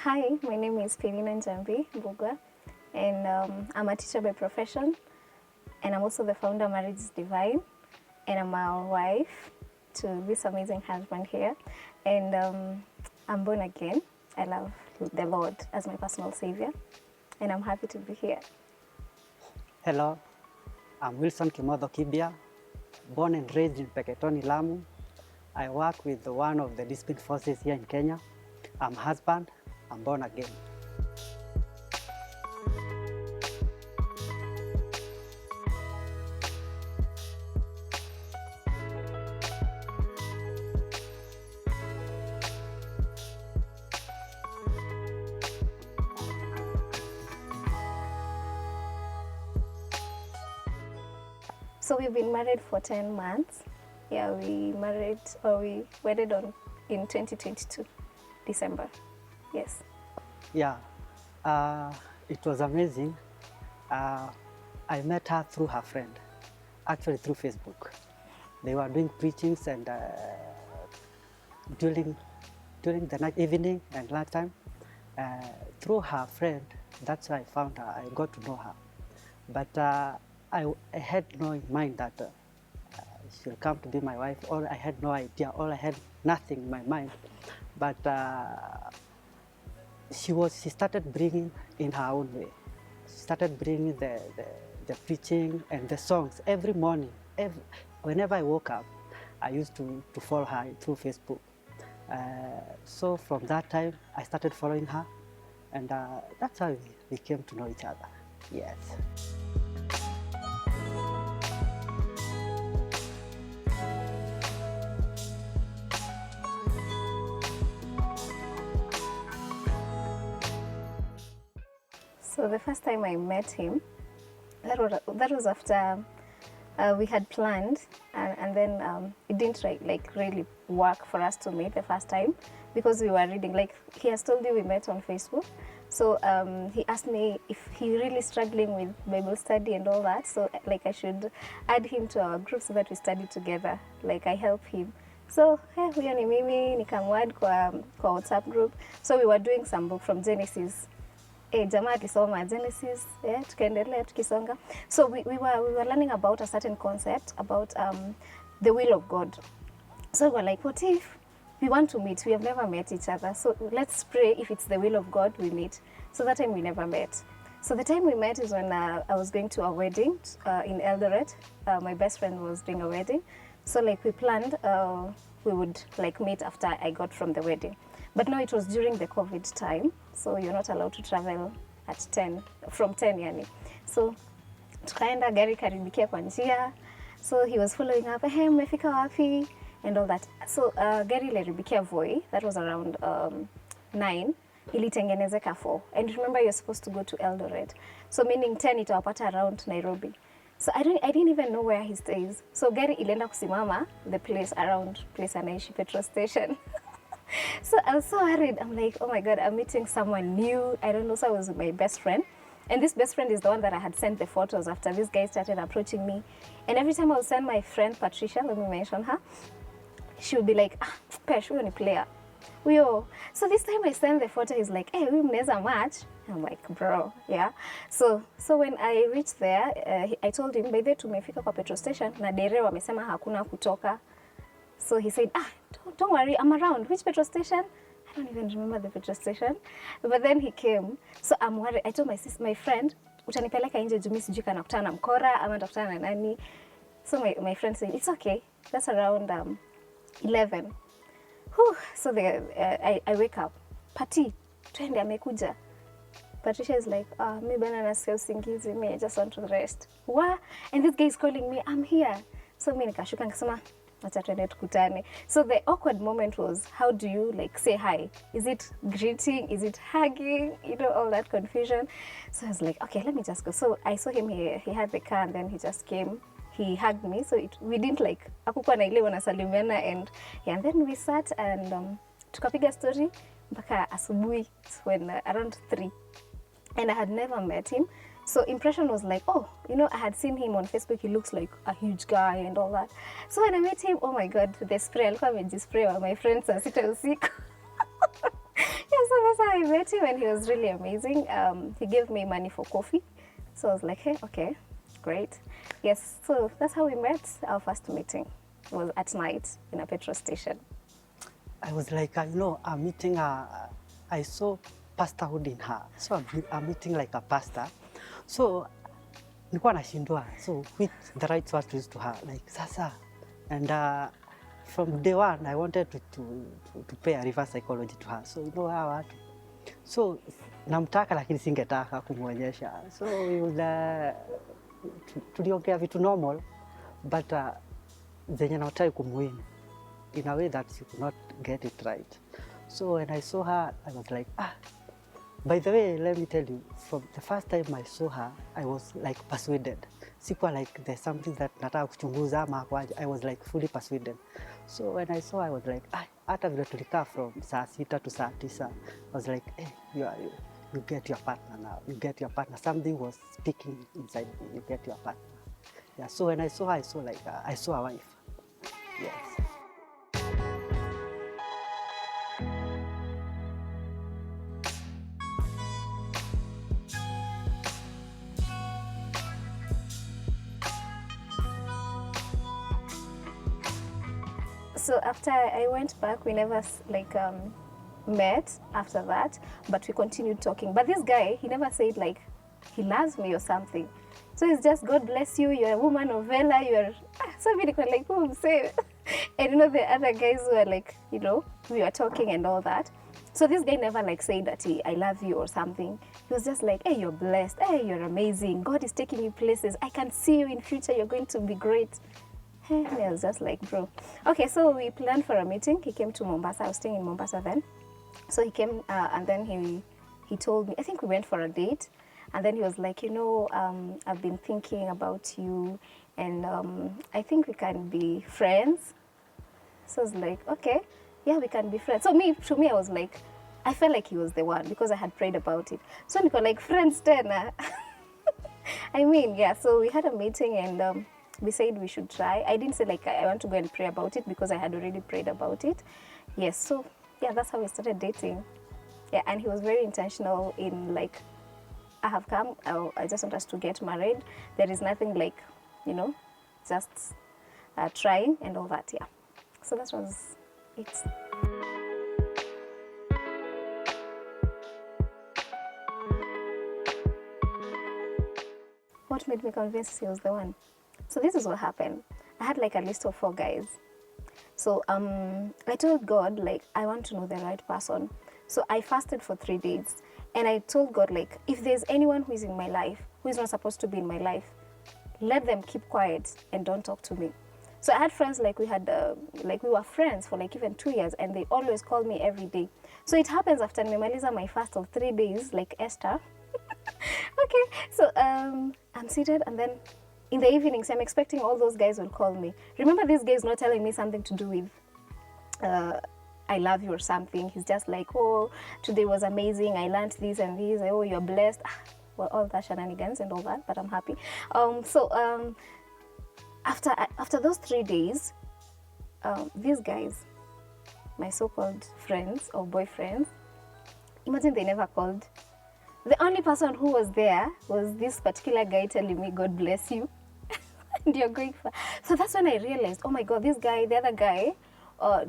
Hi, my name is Penina Njambi Buga, and I'm a teacher by profession, and I'm also the founder of Marriage is Divine, and I'm a wife to this amazing husband here, and I'm born again. I love the Lord as my personal savior, and I'm happy to be here. Hello, I'm Wilson Kimotho Kibia, born and raised in Peketoni, Lamu. I work with one of the discipline forces here in Kenya. I'm husband, I'm born again. So we've been married for 10 months. Yeah, we wedded in 2022, December. Yes. Yeah, it was amazing. I met her through her friend, actually through Facebook. They were doing preachings and during the night, evening and lunchtime, through her friend, that's how I found her. I got to know her. But I had no in mind that she'll come to be my wife, or I had no idea, or I had nothing in my mind. But she started bringing in her own way. She started bringing the preaching and the songs every morning. Whenever I woke up, I used to follow her through Facebook. So from that time, I started following her, and that's how we came to know each other. Yes. So the first time I met him, that was after we had planned, and then it didn't really work for us to meet the first time because we were reading. Like he has told you, we met on Facebook. So he asked me if he really struggling with Bible study and all that. So like I should add him to our group so that we study together. Like I help him. So huyo ni mimi nikamwad kwa WhatsApp group. So we were doing some book from Genesis. Jamaa alisoma Genesis, tukaendelea tukisonga. So we were learning about a certain concept about the will of God. So we were like, what if we want to meet? We have never met each other. So let's pray if it's the will of God, we meet. So that time we never met. So the time we met is when I was going to a wedding in Eldoret. My best friend was doing a wedding. So like we planned we would like meet after I got from the wedding. But no, it was during the COVID time, so you're not allowed to travel at 10, from 10 yani. So tukaenda, gari karibikia kwa njia, so he was following up, hey, mmefika wapi, and all that. So gari iliribikia Voi, that was around 9, ilitengenezeka 4. And remember, you're supposed to go to Eldoret. So meaning 10 itawapata around Nairobi. So I didn't even know where he stays. So gari ilienda kusimama, the place around place anaishi, petrol station. So I was so worried. I'm like, oh my God, I'm meeting someone new. I don't know. So I was with my best friend. And this best friend is the one that I had sent the photos after this guy started approaching me. And every time I would send my friend Patricia, let me mention her, she would be like, Pesh, we're a player. So this time I sent the photo, he's like, hey, we mneza match. I'm like, bro, yeah. So when I reached there, I told him, by the way, tumefika kwa petrol station, na dere wamesema hakuna kutoka. So he said, don't worry, I'm around. Which petrol station? I don't even remember the petrol station. But then he came. So I'm worried. I told my friend, utanipeleka nje juu mimi sijui kana kutana na mkora ama nitakutana na nani. So my friend said, it's okay. That's around 11. Whew. So I wake up. Pati, twende amekuja. Patricia is like, mi bana nasikia usingizi, me I just want to rest. What? And this guy is calling me, I'm here. So mi nikashuka nikasema, acha twende tukutane. So the awkward moment was, how do you like say hi? Is it greeting? Is it hugging? You know, all that confusion. So I was like, okay, let me just go. So I saw him here. He had the car and then he just came. He hugged me. So we didn't like, hakukuwa na ile wanasalimiana and then we sat and tukapiga story mpaka asubuhi when around 3. And I had never met him. So impression was like, oh, you know, I had seen him on Facebook. He looks like a huge guy and all that. So when I met him, oh my God, the spray, alikuwa amejispray wa my friends saa 6 usiku. Yeah, so the that's how I met him, and he was really amazing. He gave me money for coffee. So I was like, hey, okay, great. Yes, so that's how we met. Our first meeting was at night in a petrol station. I was like, I'm meeting I saw pastorhood in her. So I'm meeting like a pastor. So nilikuwa nashindwa. So which the right word to use to her, like sasa. And from day one, I wanted to pay a reverse psychology to her. So hawa watu. So namtaka lakini singetaka kumwonyesha. So we would tuliongea vitu normal, but zenye nataka kumuwin in a way that she could not get it right. So when I saw her, I was like, by the way, let me tell you, from the first time I saw her, I was like persuaded. Sikuwa like there's something that nataka kuchunguza ama kwaje. I was like fully persuaded. So when I saw her, I was like, hata vile tulikaa from saa 6 to saa 9, I was like, hey, you get your partner now. You get your partner. Something was speaking inside me. You get your partner. Yeah. So when I saw her, I saw like I saw a wife. Yes. So after I went back, we never met after that, but we continued talking. But this guy, he never said like he loves me or something. So it's just, God bless you, you're a woman of valor, you're so many like, oh, say. And the other guys were like, we were talking and all that. So this guy never like said that I love you or something. He was just like, hey, you're blessed, hey, you're amazing, God is taking you places, I can see you in future, you're going to be great. And I was just like, bro. Okay, so we planned for a meeting. He came to Mombasa. I was staying in Mombasa then. So he came and then he told me, I think we went for a date. And then he was like, I've been thinking about you, and I think we can be friends. So I was like, okay, yeah, we can be friends. So to me, I was like, I felt like he was the one because I had prayed about it. So we were like friends then. I mean, yeah, so we had a meeting and we said we should try. I didn't say like I want to go and pray about it because I had already prayed about it. Yes, so yeah, that's how we started dating. Yeah, and he was very intentional in like, I have come, I just want us to get married. There is nothing like, just trying and all that, yeah. So that was it. What made me convinced he was the one? So this is what happened. I had like a list of 4 guys. So I told God, like, I want to know the right person. So I fasted for 3 days. And I told God, like, if there's anyone who is in my life, who is not supposed to be in my life, let them keep quiet and don't talk to me. So I had friends, like we were friends for like even 2 years, and they always called me every day. So it happens after nimemaliza my fast of 3 days, like Esther. Okay, so I'm seated, and then in the evenings, I'm expecting all those guys will call me. Remember, this guy is not telling me something to do with I love you or something. He's just like, oh, today was amazing, I learned this and this, oh, you're blessed. Well, all that shenanigans and all that, but I'm happy. After those 3 days, these guys, my so-called friends or boyfriends, imagine they never called. The only person who was there was this particular guy telling me, God bless you, and you're going far. So that's when I realized, oh my God, this guy, the other guy,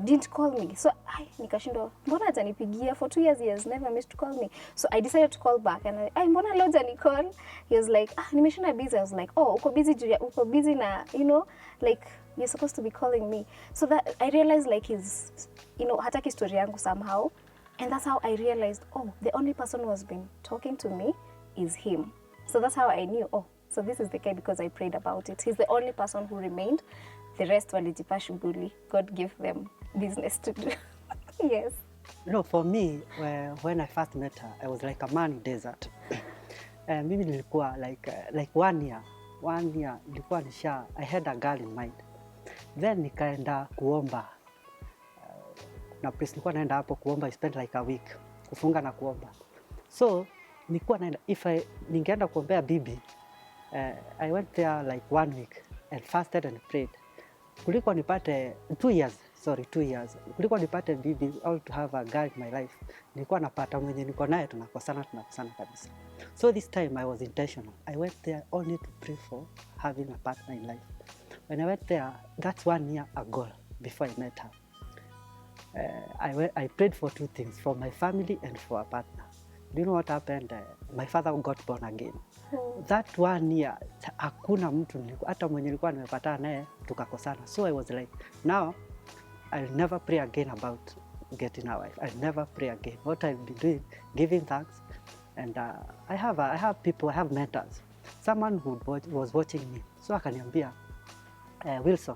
didn't call me. So nikashindwa, mbona hajanipigia? For 2 years he has never missed to call me. So I decided to call back, and mbona leo hajanicall? He was like, nimeshinda busy. I was like, oh, uko busy na, like, you're supposed to be calling me. So that I realized like he's, hataki story yangu somehow. And that's how I realized, oh, the only person who has been talking to me is him. So that's how I knew, oh, so this is the guy, because I prayed about it. He's the only person who remained. The rest walijipa shughuli. God gave them business to do. Yes. For me, when I first met her, I was like a man in desert. Mimi nilikuwa like 1 year. 1 year nilikuwa I had a girl in mind. Then nikaenda kuomba. Na place nilikuwa naenda hapo kuomba, I spent like a week kufunga na kuomba. So nilikuwa naenda, ningeenda kuombea bibi, I went there like 1 week and fasted and prayed. Kuliko nipate 2 years sorry 2 years, kulikuwa nipate bibi or to have a girl in my life, nilikuwa napata mwenye niko naye tunakosana kabisa. So this time I was intentional. I went there only to pray for having a partner in life. When I went there, that's 1 year ago before I met her. I prayed for 2 things, for my family and for a partner. Do you know what happened? My father got born again. That 1 year, hakuna mtu hata mwenye nilikuwa nimepatana naye tukakosana. So I was like, now I'll never pray again about getting a wife. I'll never pray again. What I'll be doing, giving thanks. And I have people, I have mentors. Someone who was watching me. So akaniambia, Wilson,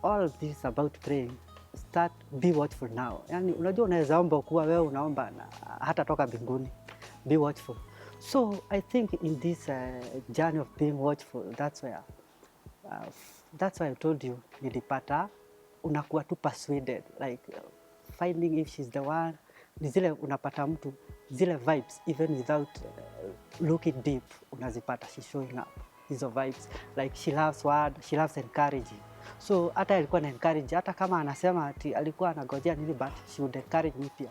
all this about praying, be watchful now. Yani unajua unaweza omba kuwa wewe unaomba na hata toka mbinguni. Be watchful. So I think in this journey of being watchful, that's why I told you, nilipata unakuwa tu persuaded, like finding if she's the one. Ni zile unapata mtu, zile vibes even without looking deep, unazipata, she's showing up. Hizo vibes, like she loves word, she loves encouraging. So hata alikuwa na encourage, hata kama anasema ati alikuwa anagojea nini, but she would encourage me pia.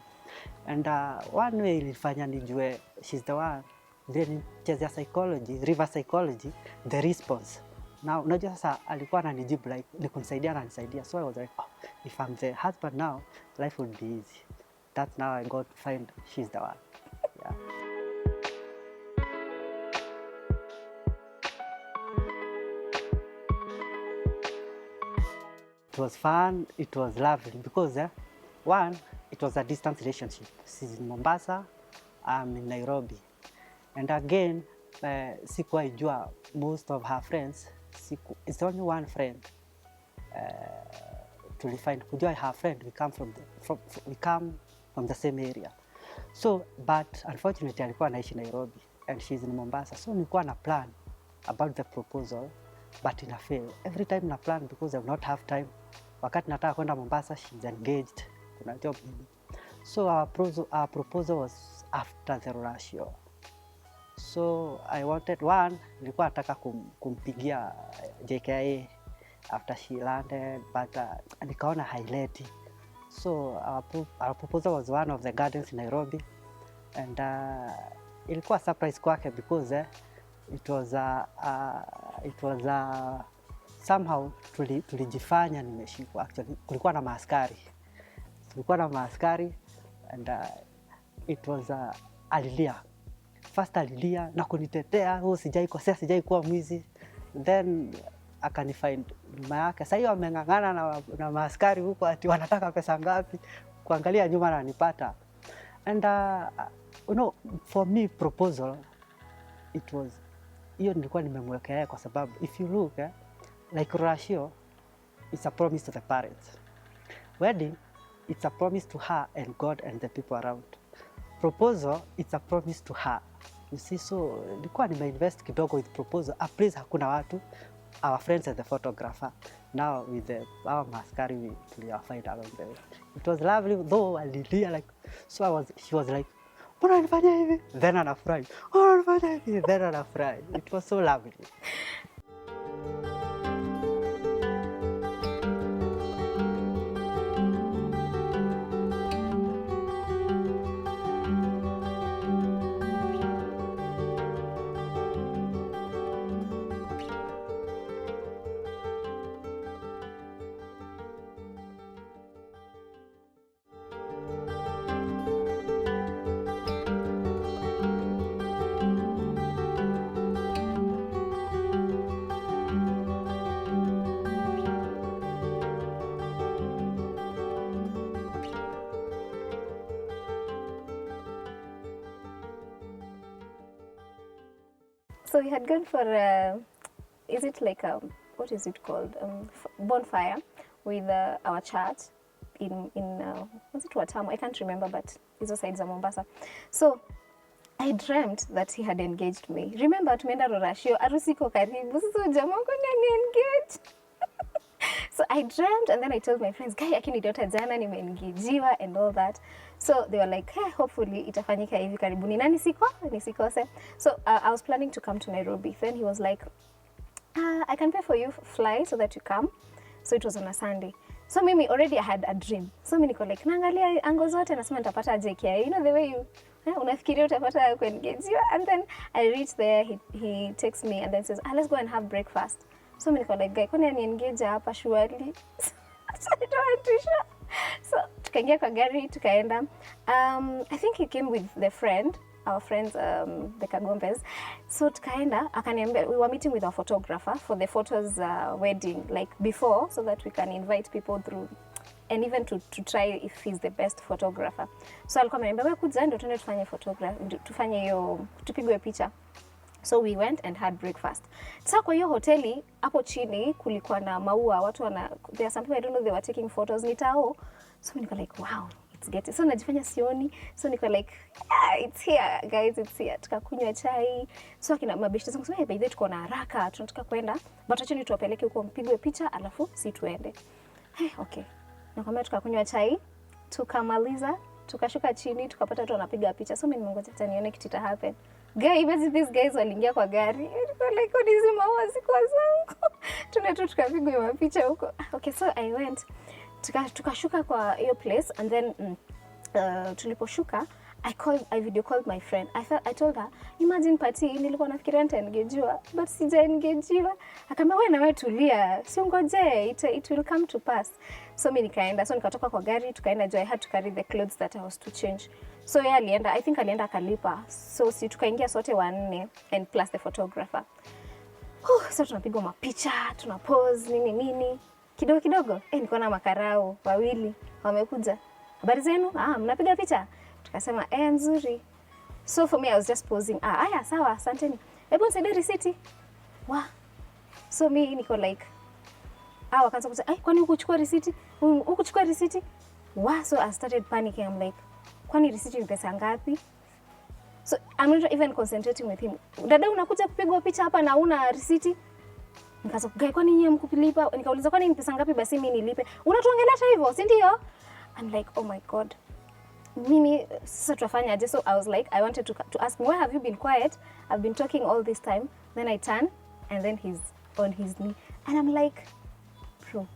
And one way ilifanya nijue she's the one, then chezea psychology, reverse psychology, the response. Now unajua sasa alikuwa ananijibu like nikunisaidia na anisaidia. So I was like, oh, if I'm the husband now, life would be easy. That's now I got to find she's the one. Yeah. It was fun, it was lovely because one, it was a distance relationship. She's in Mombasa, I'm in Nairobi. And again, sikuwa ijua most of her friends. It's only one friend. Tulifind kujua her friend, we come from the same area. So, but unfortunately alikuwa anaishi Nairobi and she's in Mombasa. So nilikuwa na plan about the proposal, but ina fail. Every time na plan because I will not have time. Wakati nataka kwenda Mombasa, she's engaged. Kuna job nini. So our proposal was after the ratio. So I wanted one, nilikuwa nataka kumpigia JKA after she landed, but nikaona haileti. So our proposal was one of the gardens in Nairobi, and ilikuwa surprise kwake because it was somehow tulijifanya nimeshikwa. Actually kulikuwa na maaskari, and it was alilia. First alilia na kunitetea, sijai kosea, sijai kuwa mwizi. Then akanifind nyuma yake. Sasa hiyo ameng'ang'ana na maaskari huko ati wanataka pesa ngapi, kuangalia nyuma na nipata. And you know, for me proposal, it was, hiyo nilikuwa nimemwekea kwa sababu if you look like ratio, it's a promise to the parents. Wedding, it's a promise to her and God and the people around. Proposal, it's a promise to her. You see, so nilikuwa nimeinvest kidogo with proposal. Please hakuna watu, our friends and the photographer. Now with our maskari, we find along the way. It was lovely, though alilia like, so she was like, mbona unafanya hivi? Then anafurahi. Mbona unafanya hivi? Then anafurahi. It was so lovely. So we had gone for, is it like what is it called? Bonfire with our church in was it Watamu? I can't remember, but hizo sides of Mombasa. So I dreamt that he had engaged me. Remember tumeenda Rorashio, harusi iko karibu. Sasa jamaa wangu engaged. So I dreamt, and then I told my friends, guy, akini dota jana nimeengajiwa and all that. So they were like, hey, hopefully itafanyika hivi karibuni na nisikose. So I was planning to come to Nairobi. Then he was like, I can pay for you fly so that you come. So it was on a Sunday. So mimi already I had a dream. So mimi niko like naangalia angle zote nasema nitapata JKIA. You know the way you unafikiria utapata kuengage. And then I reach there, he takes me and then says, let's go and have breakfast. So mimi niko like, guy, kwani aniengage hapa surely? So I don't want to show. So tukaingia kwa gari, tukaenda. I think he came with the friend, our friends, the Kagombes. So tukaenda, akaniambia, we were meeting with our photographer for the photos wedding, like before, so that we can invite people through and even to try if he's the best photographer. So alikuwa ameniambia, wewe kuja ndio tuende tufanye hiyo, tupigwe picha. So we went and had breakfast. Sasa kwa hiyo hoteli hapo chini kulikuwa na maua, watu there are some people I don't know, they were taking photos nitao. So niko like, wow, it's getting. So najifanya sioni. So niko like, yeah, it's here guys, it's here. Tukakunywa chai. So akina mabeshte zangu sema, by the way tuko na haraka, tunataka kwenda. But acha tuwapeleke huko mpigwe picha alafu si tuende. Okay. Nakwambia tukakunywa chai, tukamaliza, tukashuka chini, tukapata watu wanapiga picha. So mimi nimengoja hata nione kitu ita happen. Guy, imagine these guys waliingia kwa gari. Like, what is maua ziko zangu? Tunato tukapigwa mapicha huko. Okay, so I went. Tukashuka kwa hiyo place and then tuliposhuka I video called my friend. I told her, imagine party nilikuwa nafikiria nitaengejiwa but sijaengejiwa. Akamwambia wewe na wewe tulia, si ngoje, it will come to pass. So mimi nikaenda, so nikatoka kwa gari tukaenda I had to carry the clothes that I was to change. So yeye alienda, I think alienda akalipa. So si tukaingia sote wanne and plus the photographer. So tunapigwa mapicha, tuna pose nini. Kidogo. Niko na makarao wawili wamekuja. Habari zenu? Mnapiga picha? Tukasema nzuri. So for me I was just posing. Aya sawa, asanteni. Hebu nisaidie receipt. So me niko like wakaanza kusema, kwani hukuchukua receipt? Hukuchukua receipt? So I started panicking. I'm like, kwani receipt ni pesa ngapi? So I'm not even concentrating with him. Dada unakuja kupigwa picha hapa na una receipt? Nikaanza kugai, kwani nyinyi mkulipa? Nikauliza kwani ni pesa ngapi basi mimi nilipe? Unatuongelesha hivyo, si ndio? I'm like, oh my god. Mimi sasa tutafanya aje? So I was like, I wanted to ask him, why have you been quiet? I've been talking all this time. Then I turn and then he's on his knee and I'm like, bro,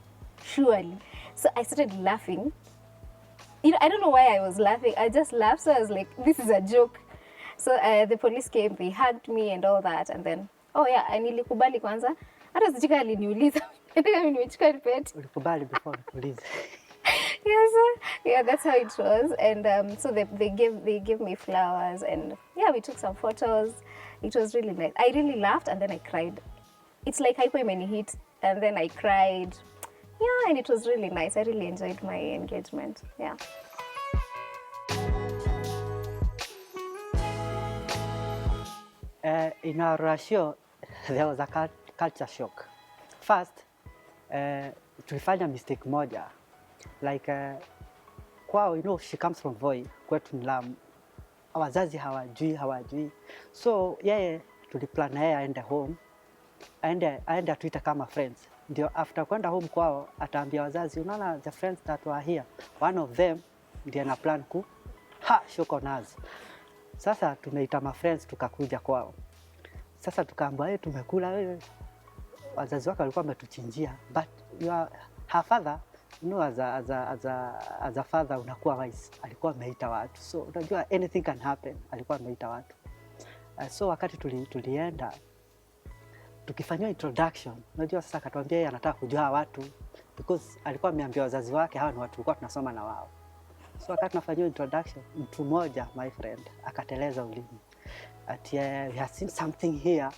surely. So I started laughing. I don't know why I was laughing. I just laughed. So I was like, this is a joke. So the police came, they hugged me and all that. And then, nilikubali kwanza. Hata sijika aliniuliza. Nataka mimi nimechukua ripeti. Ulikubali before nikuulize. Yeah, that's how it was. And so they gave me flowers and yeah, we took some photos. It was really nice. I really laughed and then I cried. It's like hypo hit and then I cried. Yeah, and it was really nice. I really enjoyed my engagement. Yeah. In our ratio, there was a culture shock. First, tulifanya mistake moja. Like, kwao, she comes from Voi, kwetu ni Lamu. Wazazi hawajui. So, yeye tuliplan na yeye aende home. Aende atuita kama friends. Ndio after kwenda home kwao ataambia wazazi, unaona the friends that were here, one of them ndiye na plan shoko nazo. Sasa tumeita ma friends tukakuja kwao. Sasa tukaambia tumekula wewe. Wazazi wake walikuwa wametuchinjia, but her father, as a father unakuwa wise. Alikuwa ameita watu. So unajua anything can happen. Alikuwa ameita watu. So wakati tulienda tukifanywa introduction, unajua sasa akatuambia yeye anataka kujua watu because alikuwa ameambia wazazi wake hawa ni watu tulikuwa tunasoma na wao. So wakati tunafanywa introduction, mtu mmoja, my friend, akateleza ulimi. We have seen something here.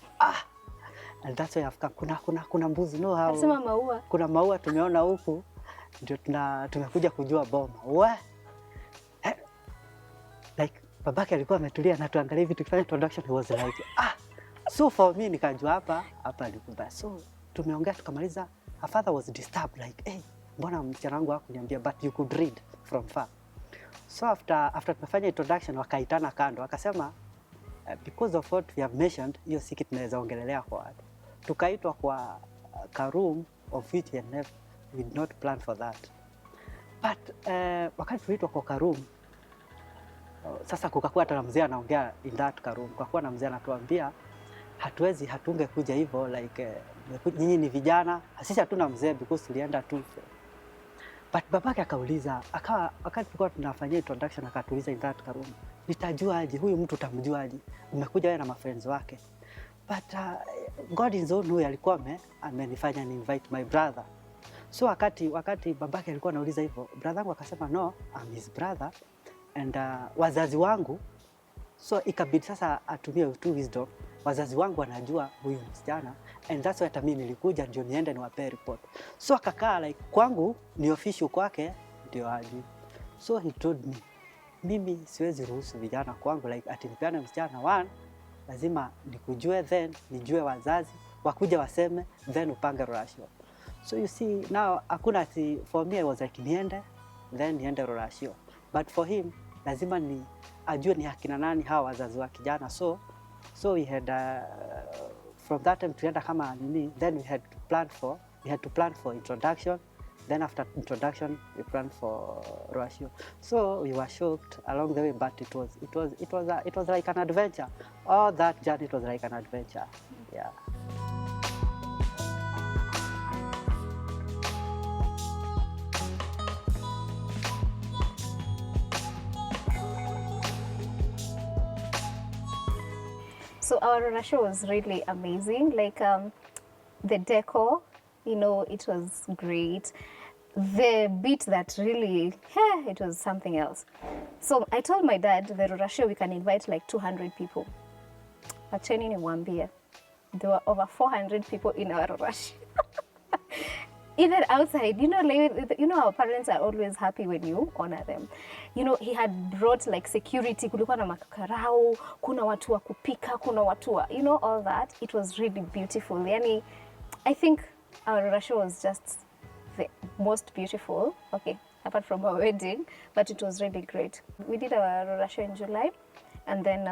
And that's why I've come. Kuna mbuzi Alisema maua. Kuna maua tumeona huku ndio tumekuja kujua boma. Like babake alikuwa ametulia na tuangalia hivi tukifanya introduction, he was like so for me nikajua hapa alikuwa. So tumeongea tukamaliza. Her father was disturbed like, mbona msichana wangu hakuniambia, but you could read from far. So after tumefanya introduction wakaitana kando, wakasema because of what we have mentioned, hiyo siki tunaweza ongelelea kwa watu. Tukaitwa kwa room of which we did not plan for that. But wakati tuliitwa kwa room, sasa kukakuwa hata mzee anaongea in that room. Kukakuwa na mzee anatuambia hatungekuja hivyo, like nyinyi ni vijana, sisi hatuna mzee because tulienda tu. But babake akauliza, wakati tulikuwa tunafanyia introduction akatuuliza in that room, nitajua aje huyu mtu utamjua aje? Umekuja wewe na friends wake. But God is on way alikuwa amenifanya ni invite my brother. So wakati babake alikuwa anauliza hivyo, brother wangu akasema no, I'm his brother and wazazi wangu, so ikabidi sasa atumie tu wisdom. Wazazi wangu wanajua huyu msichana and that's why hata mimi nilikuja ndio niende niwape report. So akakaa like kwangu ni official, kwake ndio aje. So he told me, mimi siwezi ruhusu vijana kwangu like ati nipeane msichana one, lazima nikujue then nijue wazazi wakuja waseme then upange ratio. So you see now hakuna ati for me I was like niende then niende ratio, but for him lazima ni ajue ni akina nani hawa wazazi wa kijana. So we had from that time tuenda kama nini, then we had to plan for introduction, then after introduction we planned for ratio. So we were shocked along the way, but it was like an adventure. All that journey, it was like an adventure. Yeah. So our ratio was really amazing. Like the decor, you know, it was great. The beat that really, it was something else. So I told my dad, the ratio we can invite like 200 people. Acheni niwaambie, there were over 400 people in our ratio. Even outside, you know, like, our parents are always happy when you honor them. You know, he had brought like security, kulikuwa na makakarau, kuna watu wa kupika, kuna watu wa, you know, all that. It was really beautiful. Yani, I think our ratio was just the most beautiful, okay, apart from our wedding, but it was really great. We did our ratio in July, and then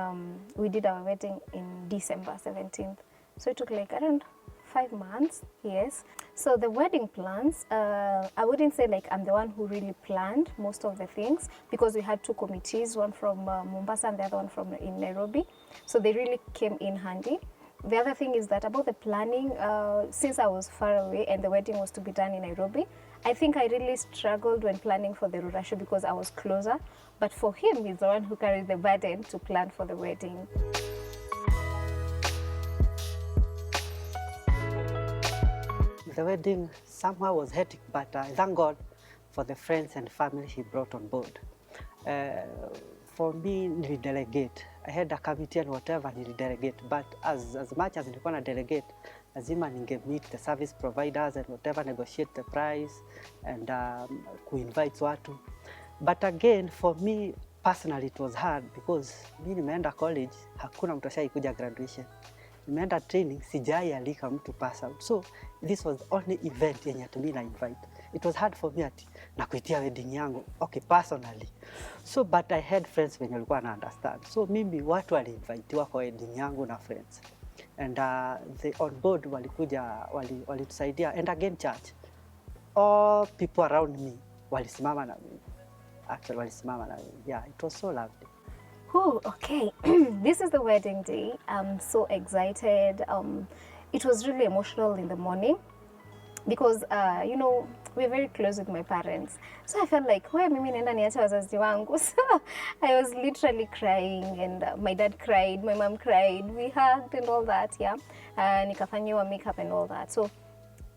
we did our wedding in December 17th. So it took like around 5 months, yes. So the wedding plans, I wouldn't say like I'm the one who really planned most of the things, because we had 2 committees, one from Mombasa and the other one from in Nairobi. So they really came in handy. The other thing is that about the planning, since I was far away and the wedding was to be done in Nairobi, I think I really struggled when planning for the Rurasho because I was closer. But for him, he's the one who carried the burden to plan for the wedding. The wedding somehow was hectic, but thank God for the friends and family he brought on board. For me, nilidelegate. I had a committee and whatever, nilidelegate. But as much as nilikuwa na delegate, lazima ninge meet the service providers and whatever, negotiate the price and ku-invite watu. But again, for me personally, it was hard because mimi nimeenda college, hakuna mtu ashaikuja graduation. Nimeenda training, sijai alika mtu pass out. So this was the only event yenye mimi na invite. It was hard for me na kuitia wedding yangu, okay, personally. So but I had friends wenye walikuwa na understand. So mimi watu wali-invitewa kwa wedding yangu na friends. And they on board walikuja, walitusaidia. And again church, all people around me walisimama na mimi. Actually walisimama na mimi. Yeah, it was so lovely. Oh, okay. This is the wedding day. I'm so excited. It was really emotional in the morning because, you know, we're very close with my parents. So I felt like, why mimi nenda niacha wazazi wangu? So I was literally crying and my dad cried, my mom cried, we hugged and all that, yeah. Nikafanyiwa makeup and all that. So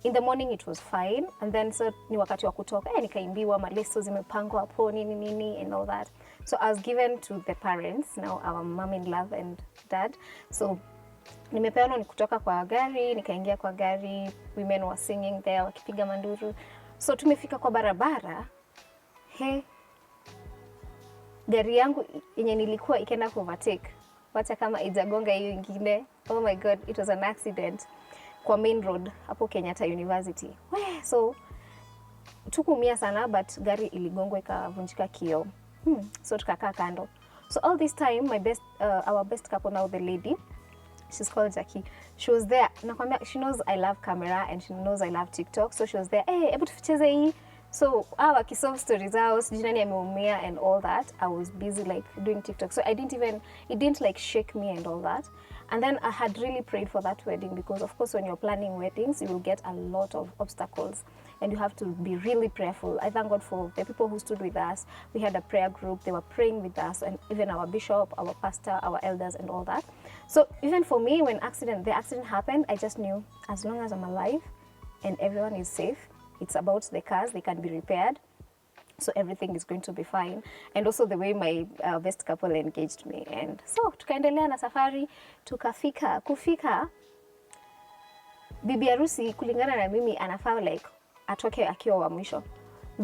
in the morning it was fine, and then so ni wakati wa kutoka, nikaimbiwa, maleso zimepangwa hapo nini and all that. So I was given to the parents, now our mom-in-law and dad. So nimepeana ni kutoka kwa gari, nikaingia kwa gari, women were singing there, wakipiga manduru. So tumefika kwa barabara, gari yangu yenye nilikuwa ikaenda overtake, wacha kama ijagonga hiyo ingine. Oh my God, it was an accident kwa main road hapo Kenyatta University. So tukuumia sana, but gari iligongwa ikavunjika kioo. So tukakaa kando. So all this time, our best couple now, the lady, she's called Jackie. She was there. Nakwambia, she knows I love camera and she knows I love TikTok. So she was there. Hey, hebu tuficheze hii. So wakisolve stories out, sijui nani ameumia and all that. I was busy like doing TikTok. So it didn't like shake me and all that. And then I had really prayed for that wedding because, of course, when you're planning weddings, you will get a lot of obstacles and you have to be really prayerful. I thank God for the people who stood with us. We had a prayer group. They were praying with us, and even our bishop, our pastor, our elders, and all that. So even for me, when the accident happened, I just knew as long as I'm alive and everyone is safe, it's about the cars, they can be repaired. So everything is going to be fine. And also the way my best couple engaged me. And so tukaendelea na safari, kufika bibi harusi kulingana na mimi anafaa like atoke akiwa wa mwisho.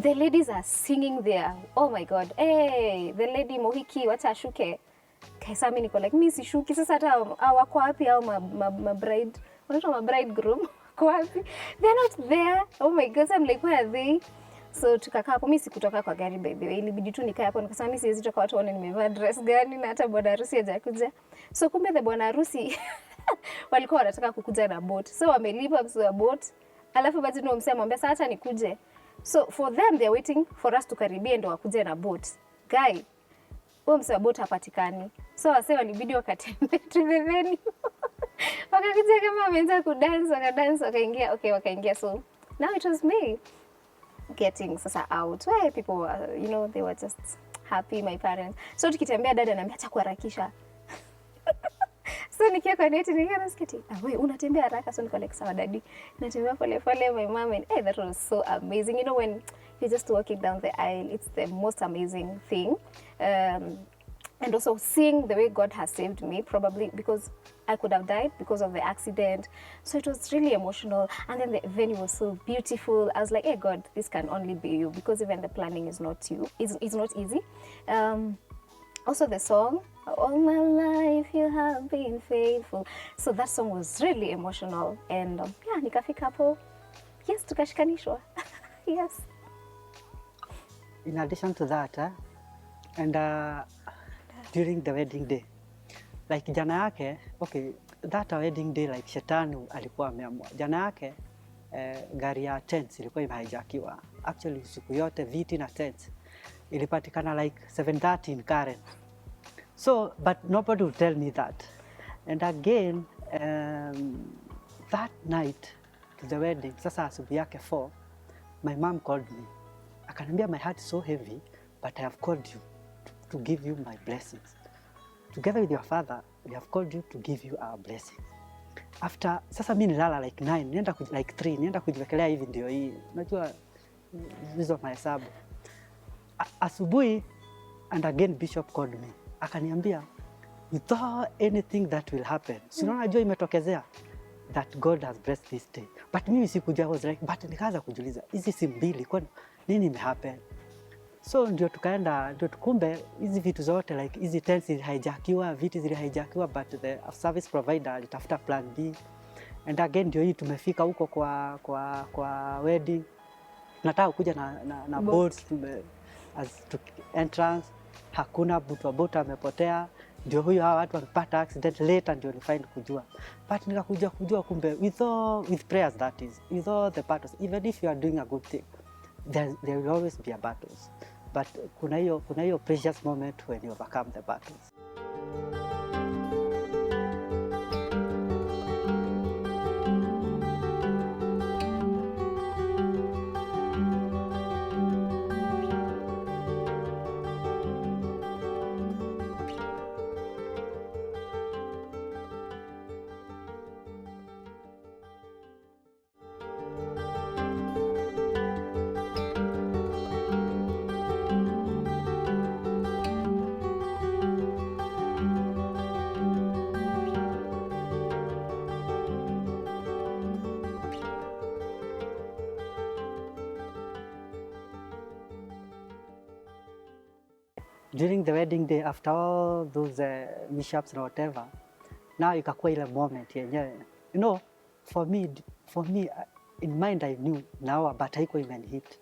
The ladies are singing there. Oh my God. Hey, the lady Mohiki wacha ashuke. Kaisa mimi niko like mimi sishuki sasa, hata wako wapi au ma bride? Wanaitwa ma bridegroom. Wako wapi? They're not there. Oh my God. So I'm like, where are they? So tukakaa hapo, mimi sikutoka kwa gari by the way. Ilibidi tu nikae hapo nikasema mimi siwezi toka watu waone nimevaa dress gani na hata bwana harusi hajakuja. So kumbe the bwana harusi walikuwa wanataka kukuja na boat. So wamelipa msu wa boat. Alafu basi ndio msema mwambia sasa hata nikuje. So for them they are waiting for us to karibia ndio wakuje na boat. Guy, huyo msu wa boat hapatikani. So wase walibidi wakatembea to the venue. Wakakuja kama wameanza kudance, wakadance, wakaingia. So now it was me getting sasa out where people were, you know, they were just happy, my parents. So tukitembea dada ananiambia acha kuharakisha. So nikiwa kwa neti nikaona sketi, wewe unatembea haraka. So niko like sawa daddy, natembea pole pole. My mom, and hey, that was so amazing. You know, when you're just walking down the aisle, it's the most amazing thing. And also seeing the way God has saved me, probably because I could have died because of the accident. So it was really emotional. And then the venue was so beautiful. I was like, hey God, this can only be you, because even the planning is not it's not easy. Also the song, all my life you have been faithful. So that song was really emotional. And yeah, nikafika hapo. Yes, tukashikanishwa. Yes. In addition to that, and during the wedding day, like jana yake, okay, that wedding day, like shetani alikuwa ameamua. Jana yake gari ya tents ilikuwa imehijackiwa. Actually siku yote viti na tents ilipatikana like 7:30 in Karen. So but nobody would tell me that. And again, that night to the wedding, sasa asubuhi yake 4, my mom called me. Akaniambia, my heart is so heavy, but I have called you to give you my blessings. Together with your father, we have called you to give you our blessings. After, sasa mimi nilala like 9, nienda like 3, nienda kujiwekelea hivi ndio hii. Unajua hizo mahesabu. Asubuhi, and again Bishop called me. Akaniambia, without anything that will happen. Si unajua imetokezea that God has blessed this day. But mimi sikujua, was like, but nikaanza kujiuliza, hizi si mbili, kwa nini imehappen? So ndio tukaenda, ndio tukumbe hizi vitu zote like hizi tents zilihijackiwa, viti zilihijackiwa, but the service provider alitafuta plan B. And again ndio hii tumefika huko kwa wedding. Nataka kuja na boat as to entrance, hakuna boat amepotea. Ndio huyo hawa watu walipata accident later, ndio nifind kujua. But nikakuja kujua kumbe with prayers, that is, with all the battles, even if you are doing a good thing, there will always be a battles. But kuna hiyo precious moment when you overcome the battles. During the wedding day, after all those mishaps and whatever, now ikakuwa ile moment yenyewe. You know, for me, in mind I knew now, but haiko imenihit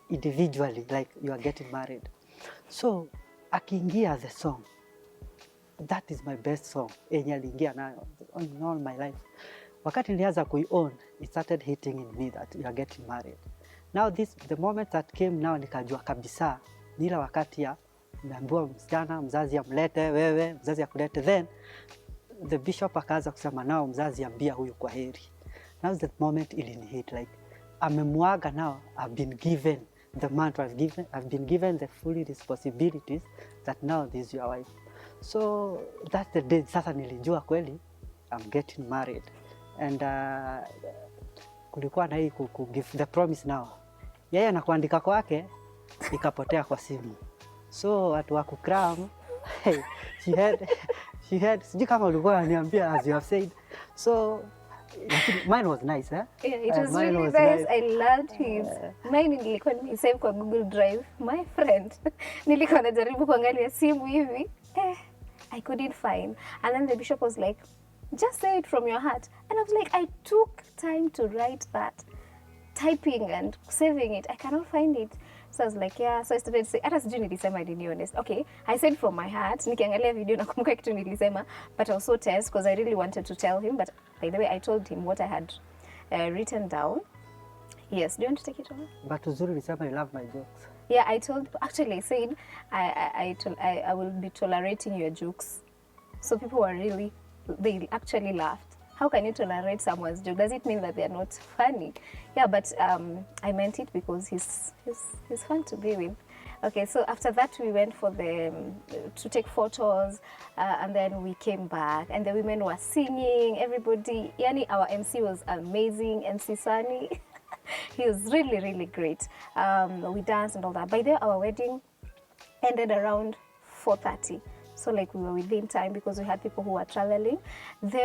individually, like you are getting married. So akiingia the song, that is my best song yenye aliingia nayo in all my life. Wakati nilianza kui-own, it started hitting in me that you are getting married. Now the moment that came now, nikajua kabisa ni ile wakati ya umeambiwa msichana, mzazi amlete wewe, mzazi akulete, then the bishop akaanza kusema now mzazi ambia huyu kwa heri. Now the moment ilinihit like amemwaga, now I've been given the mantle, I've been given the full responsibilities that now this is your wife. So that's the day sasa nilijua kweli I'm getting married. And kulikuwa na hii give the promise now. Yeye na kuandika kwake ikapotea kwa simu. So watu wa kukram, hey, she had sijui kama ulikuwa unaniambia as you have said. So mine was nice, eh? Yeah, it was really nice. I loved his. Mine nilikuwa nimesave kwa Google Drive. My friend. Nilikuwa najaribu kuangalia simu hivi. I couldn't find. And then the bishop was like, just say it from your heart. And I was like, I took time to write that. Typing and saving it. I cannot find it. So I was like, yeah. So I started saying, hata sijui nilisema nini honest. Okay, I said from my heart. Nikiangalia video nakumbuka kitu nilisema. But I was so tense because I really wanted to tell him. But by the way, I told him what I had written down. Yes, do you want to take it over? But uzuri ulisema you love my jokes. Yeah, I told, actually I said, I will be tolerating your jokes. So people were really, they actually laughed. How can you tolerate someone's joke? Does it mean that they're not funny? Yeah, but I meant it because he's fun to be with. Okay, so after that we went for to take photos, and then we came back and the women were singing, everybody, yani our MC was amazing, MC Sunny. He was really, really great. We danced and all that. By the way, our wedding ended around 4:30. So like we were within time because we had people who were traveling.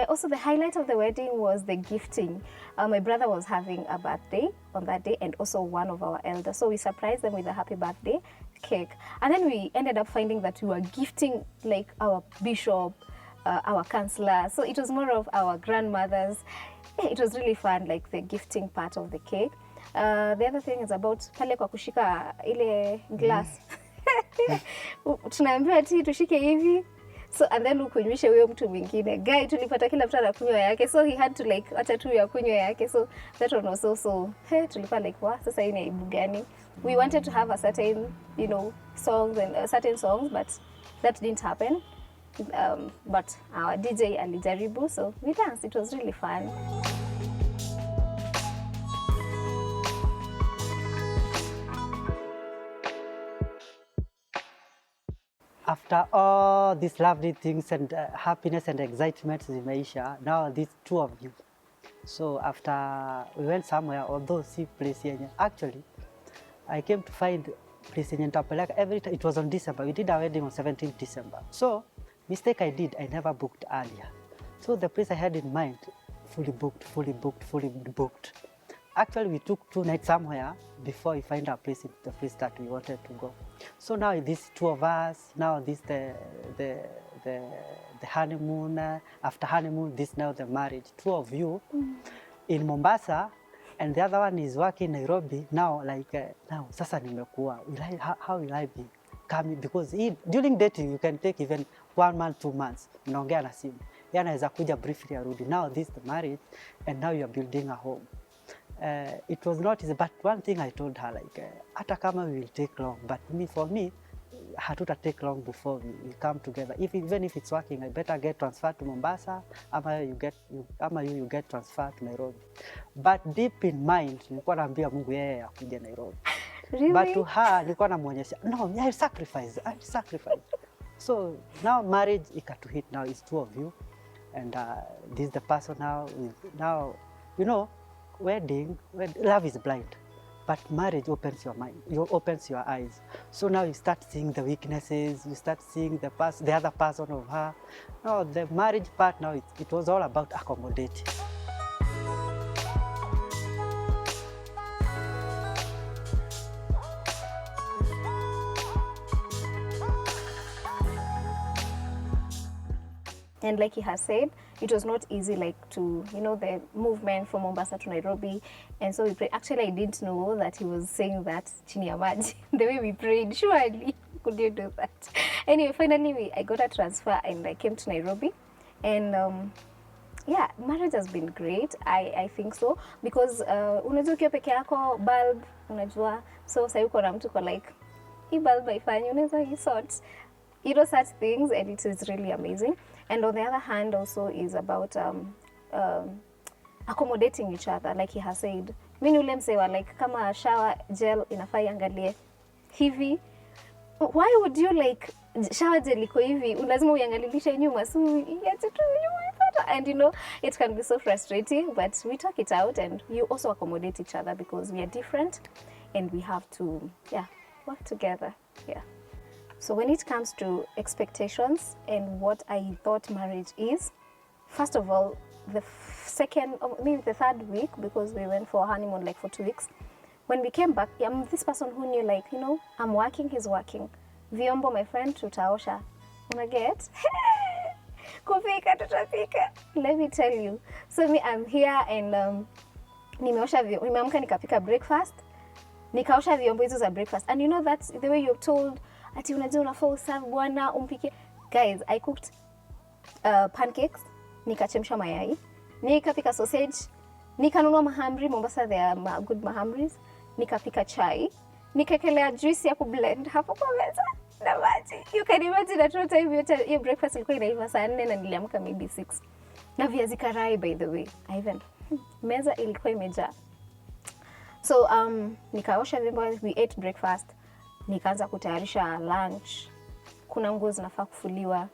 Also the highlight of the wedding was the gifting. My brother was having a birthday on that day and also one of our elders. So we surprised them with a happy birthday cake. And then we ended up finding that we were gifting like our bishop, our counselor. So it was more of our grandmothers. Yeah, it was really fun, like the gifting part of the cake. The other thing is about pale kwa kushika ile glass. Tunaambiwa ati tushike hivi. So and then ukunywishe huyo mtu mwingine. Guy tulipata kila mtu anakunywa yake. So he had to like acha tu ya kunywa yake. So that one was also tulikuwa like sasa hii ni aibu gani? We wanted to have a certain, songs and certain songs, but that didn't happen. But our DJ alijaribu, so we danced. It was really fun. After all these lovely things and happiness and excitement zimeisha, now these two of you. So after we went somewhere, although see place yenye, actually I came to find place yenye nitapeleka every time. It was on December. We did our wedding on 17th December. So mistake I did, I never booked earlier. So the place I had in mind, fully booked. Actually, we took 2 nights somewhere before we find our place in the place that we wanted to go. So now these two of us, now this the honeymoon. After honeymoon, this now the marriage. 2 of you in Mombasa, and the other one is working in Nairobi. Now, now, sasa nimekuwa. How will I be coming? Because during dating, you can take even 1 month, 2 months. Mnaongea na simu. Yeye anaweza kuja briefly arudi. Now this the marriage, and now you are building a home. It was not easy, but one thing I told her, hata kama we will take long, but for me, hatuta take long before we come together. Even if it's working, I better get transferred to Mombasa, ama you get transferred to Nairobi. But deep in mind, nilikuwa naambia Mungu yeye akuje Nairobi. Really? But to her, nilikuwa namuonyesha, no, I sacrifice. So now marriage ikatuhit. Now it's 2 of you, and this is the person now, wedding, love is blind, but marriage opens your mind, opens your eyes. So now you start seeing the weaknesses, you start seeing the other person of her. No, the marriage part now, it was all about accommodating. And like he has said, it was not easy, the movement from Mombasa to Nairobi. And so we prayed. Actually, I didn't know that he was saying that chini ya maji. The way we prayed, surely could you do that? Anyway, finally, I got a transfer and I came to Nairobi. And yeah, marriage has been great. I think so. Because unajua ukiwa peke yako, bulb, unajua. So sasa yuko na mtu kwa hii bulb haifanyi, unaweza hii sort. Such things, and it is really amazing. And on the other hand also is about accommodating each other, like he has said. Mimi ule msewa like kama shower gel inafaa iangalie hivi, why would you like shower gel iko hivi lazima uiangalilishe nyuma, so iache tu nyuma ipata. And you know it can be so frustrating, but we talk it out and you also accommodate each other because we are different and we have to work together. So when it comes to expectations and what I thought marriage is, first of all, the third week, because we went for a honeymoon like for 2 weeks, when we came back, I'm this person who knew like, you know, I'm working, he's working. Vyombo, my friend, tutaosha. Unaget? Kupika, tutapika. Let me tell you. So me, I'm here and nimeosha vyombo. Nimeamka nikapika breakfast. Nikaosha vyombo hizo za breakfast. And you know that's the way you're told, ati unajua unafaa userve bwana umpike. Guys, I cooked pancakes. Nikachemsha mayai, nikapika sausage, nikanunua mahamri, Mombasa there are good mahamris, nikapika chai, nikakelea juice ya kublend hapo kwa meza na maji. You can imagine at all time your breakfast ilikuwa inaiva saa 4 na niliamka maybe 6. Na viazi karai by the way. Meza ilikuwa imejaa. So nikaosha vyombo, we ate breakfast, nikaanza kutayarisha lunch. Kuna nguo zinafaa kufuliwa,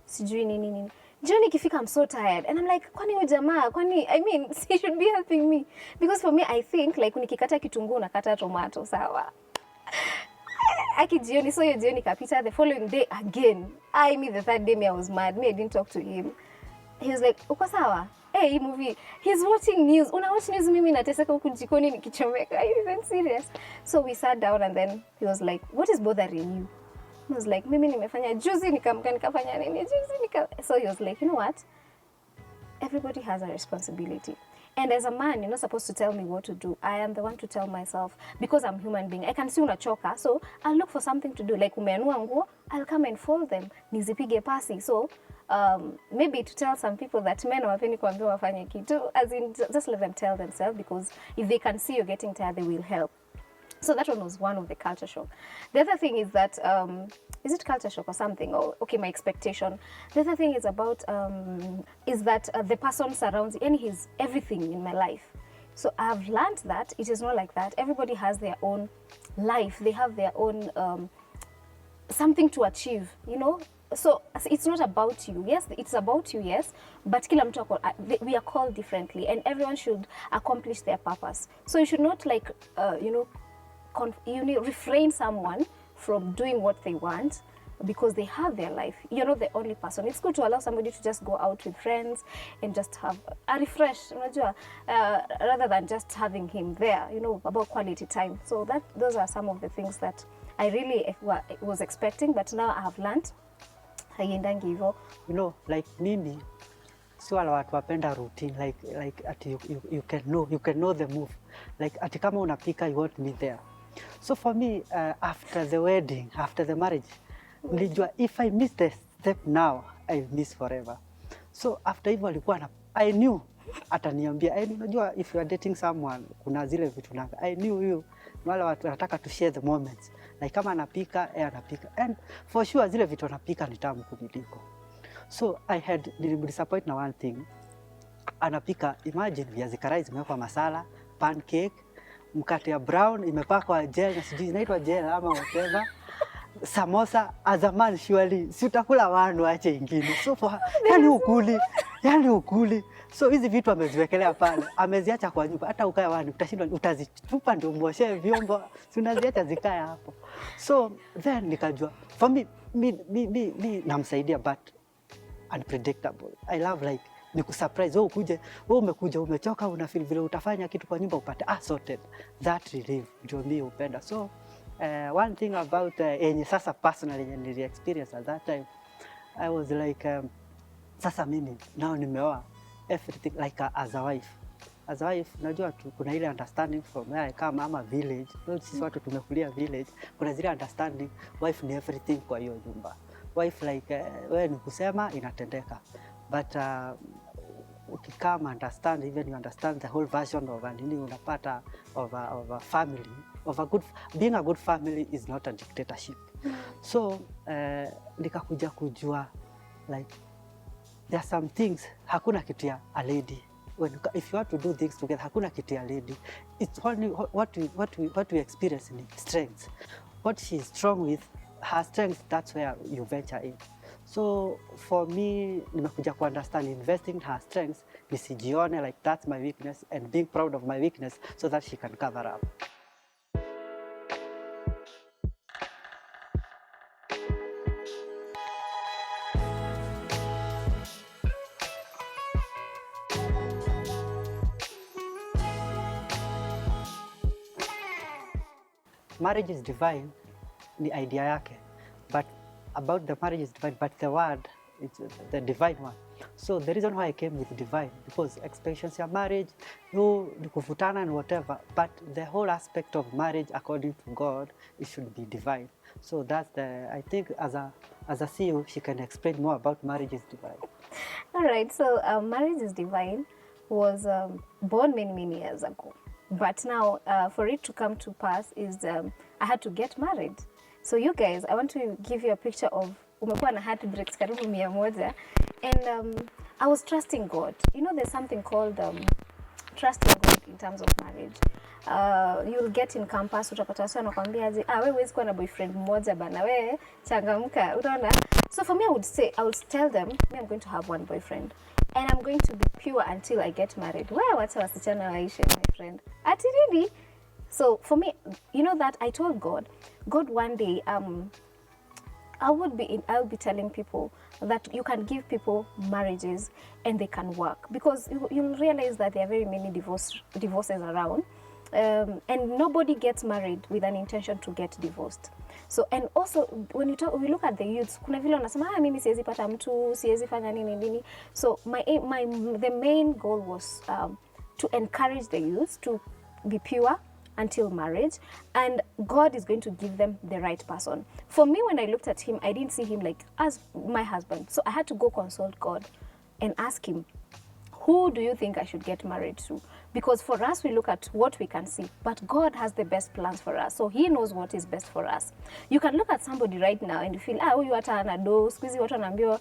sijui nini. Jioni ikifika, I'm so tired and I'm like, kwani huyu jamaa, I mean, he should be helping me, because for me I think like nikikata kitunguu nakata tomato sawa. Jioni, so hiyo jioni kapita. The following day again, the third day I was mad. I didn't talk to him. He was like, uko sawa? Hey, movie. He's watching news. Una watch news, mimi nateseka huku jikoni nikichomeka. Are you even serious? So we sat down and then he was like, what is bothering you? I was like, mimi nimefanya juzi nikamka nikafanya nini juzi. So he was like, you know what? Everybody has a responsibility. And as a man, you're not supposed to tell me what to do. I am the one to tell myself, because I'm a human being. I can see unachoka, so I'll look for something to do. Like umeanua nguo, I'll come and fold them. Nizipige pasi. So maybe to tell some people that men hawapendi kuambiwa wafanye kitu, as in just let them tell themselves, because if they can see you're getting tired, they will help. So that one was one of the culture shock. The other thing is that, is it culture shock or something? Or, okay, my expectation. The other thing is about, is that the person surrounds, and he's everything in my life. So I've learned that it is not like that. Everybody has their own life. They have their own something to achieve, you know? So it's not about you. Yes, it's about you, yes. But kila mtu we are called differently, and everyone should accomplish their purpose. So you should not like, refrain someone from doing what they want because they have their life. You're not the only person. It's good to allow somebody to just go out with friends and just have a refresh, rather than just having him there, about quality time. So those are some of the things that I really was expecting, but now I have learned. Like mimi, so wala watu wapenda routine, like at you can know the move. Like ati kama unapika, you want me there. So for me, after the wedding, after the marriage, nilijua if I miss the step now, I miss forever. So after hivyo alikuwa I knew ataniambia, unajua if you are dating someone, kuna zile vitu nanga. I knew you, wala watu wanataka to share the moments. Like kama anapika, anapika. And for sure zile vitu anapika ni tamu kuniliko. So nilimdisappoint na one thing. Anapika, imagine viazi karai zimewekwa masala, pancake, mkate ya brown imepakwa gel na sijui inaitwa gel ama whatever. Samosa, as a man surely si utakula wanu ache ingine. So for yani ukuli. So hizi vitu ameziwekelea pale, ameziacha kwa nyumba. Hata ukaya wanu utashindwa, utazitupa ndio muoshe vyombo, si unaziacha zikae hapo. So then nikajua, for me namsaidia, but unpredictable. I love like nikusurprise, wewe umekuja umechoka, una feel vile utafanya kitu kwa nyumba upate sorted. That relief ndio mimi upenda. So one thing about sasa personally nili experience at that time, I was like sasa mimi now nimeoa, everything like as a wife. As a wife, unajua kuna ile understanding from where I come, ama village. Sisi watu tumekulia village. Kuna zile understanding, wife ni everything kwa hiyo nyumba. Wife like wewe ni kusema inatendeka. But ukikama understand, even you understand the whole version of unapata of a family, being a good family is not a dictatorship. So nikakuja kujua like there are some things, hakuna kitu ya a lady. If you want to do things together, hakuna kitu ya lady. It's only what we experience in strengths. What she's strong with, her strength, that's where you venture in. So for me, nimekuja ku understand investing in her strengths, nisijione like that's my weakness, and being proud of my weakness so that she can cover up. Marriage is divine, ni idea yake, but about the marriage is divine, but the word, it's the divine one. So the reason why I came with divine, because expectations of marriage, no, ni kuvutana and whatever, but the whole aspect of marriage according to God, it should be divine. So that's the, I think as a CEO, she can explain more about marriage is divine. All right, so Marriage is Divine was born many years ago. But now, for it to come to pass is I had to get married. So you guys, I want to give you a picture of umekuwa na heartbreaks karibu 100, and I was trusting God. You know, there's something called trusting God in terms of marriage. You'll get in campus, utapata watu wanakuambia aje, wewe huwezi kuwa na boyfriend mmoja bana, wewe changamka, utaona. So for me, I would tell them, me, I'm going to have one boyfriend. And I'm going to be pure until I get married. Where wacha wasichana waishi, my friend? Ati really? So for me, you know that I told God one day, I'll be telling people that you can give people marriages and they can work, because you'll realize that there are very many divorces around, and nobody gets married with an intention to get divorced. So, and also when we look at the youths, kuna vile wanasema mimi siwezi pata mtu, siwezi fanya nini. So the main goal was to encourage the youths to be pure until marriage, and God is going to give them the right person. For me, when I looked at him, I didn't see him like as my husband. So I had to go consult God and ask him, who do you think I should get married to? Because for us, we look at what we can see, but God has the best plans for us. So he knows what is best for us. You can look at somebody right now and you feel, huyu hata ana do, siku hizi watu wanaambiwa,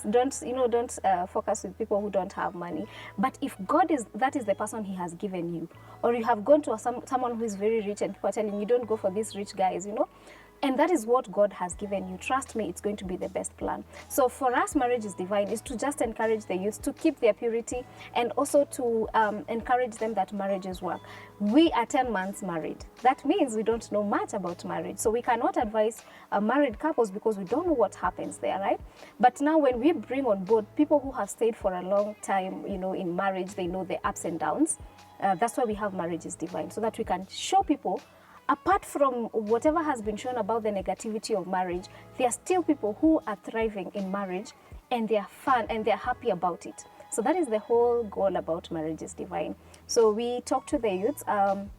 don't focus with people who don't have money. But if that is the person he has given you, or you have gone to someone who is very rich and people are telling you, don't go for these rich guys, and that is what God has given you. Trust me, it's going to be the best plan. So for us, Marriage is Divine is to just encourage the youth to keep their purity, and also to encourage them that marriages work. We are 10 months married. That means we don't know much about marriage. So we cannot advise married couples because we don't know what happens there, right? But now when we bring on board people who have stayed for a long time, in marriage, they know the ups and downs. That's why we have Marriage is Divine, so that we can show people, apart from whatever has been shown about the negativity of marriage, there are still people who are thriving in marriage, and they are fun and they are happy about it. So that is the whole goal about Marriage is Divine. So we talk to the youths.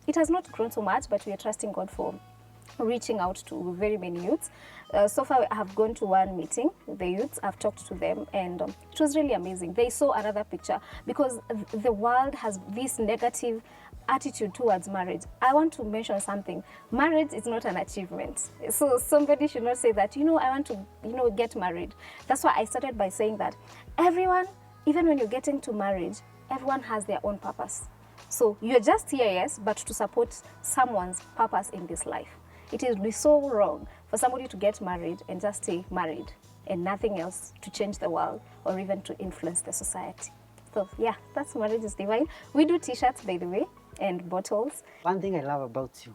It has not grown so much, but we are trusting God for reaching out to very many youths. So far, I have gone to one meeting with the youths. I've talked to them, and it was really amazing. They saw another picture, because the world has this negative attitude towards marriage. I want to mention something. Marriage is not an achievement. So somebody should not say that, I want to, get married. That's why I started by saying that everyone, even when you're getting to marriage, everyone has their own purpose. So you're just here, yes, but to support someone's purpose in this life. It would be so wrong for somebody to get married and just stay married and nothing else to change the world or even to influence the society. So yeah, that's Marriage is Divine. We do t-shirts, by the way, and bottles. One thing I love about you,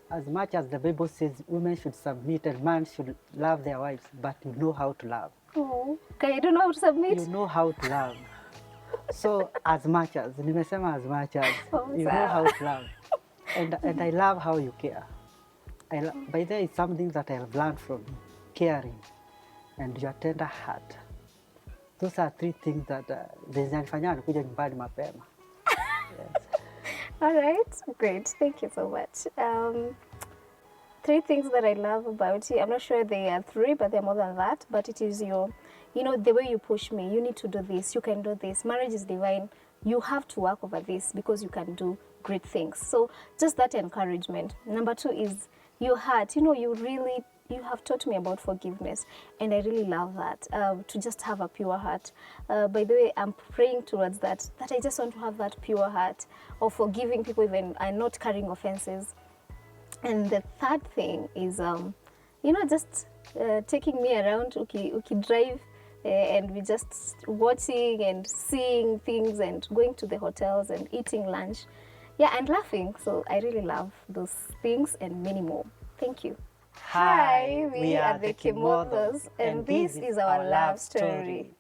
as much as the Bible says women should submit and man should love their wives, but you know how to love. Oh, okay, you don't know how to submit? You know how to love. So as much as, nimesema as much as, you know how to love. And I love how you care. By the way, it's something that I have learned from you, caring and your tender heart. Those are three things that zinanifanya nikuja nyumbani mapema. Yes. All right, great. Thank you so much. 3 things that I love about you. I'm not sure they are 3, but they're more than that. But it is your, the way you push me. You need to do this. You can do this. Marriage is divine. You have to work over this because you can do great things. So just that encouragement. Number 2 is your heart. You really you have taught me about forgiveness, and I really love that, to just have a pure heart. By the way, I'm praying towards that I just want to have that pure heart of forgiving people even and not carrying offenses. And the third thing is, just taking me around, drive, and we just watching and seeing things and going to the hotels and eating lunch. Yeah, and laughing. So I really love those things and many more. Thank you. Hi, We are the Kimothos, and this is our love story.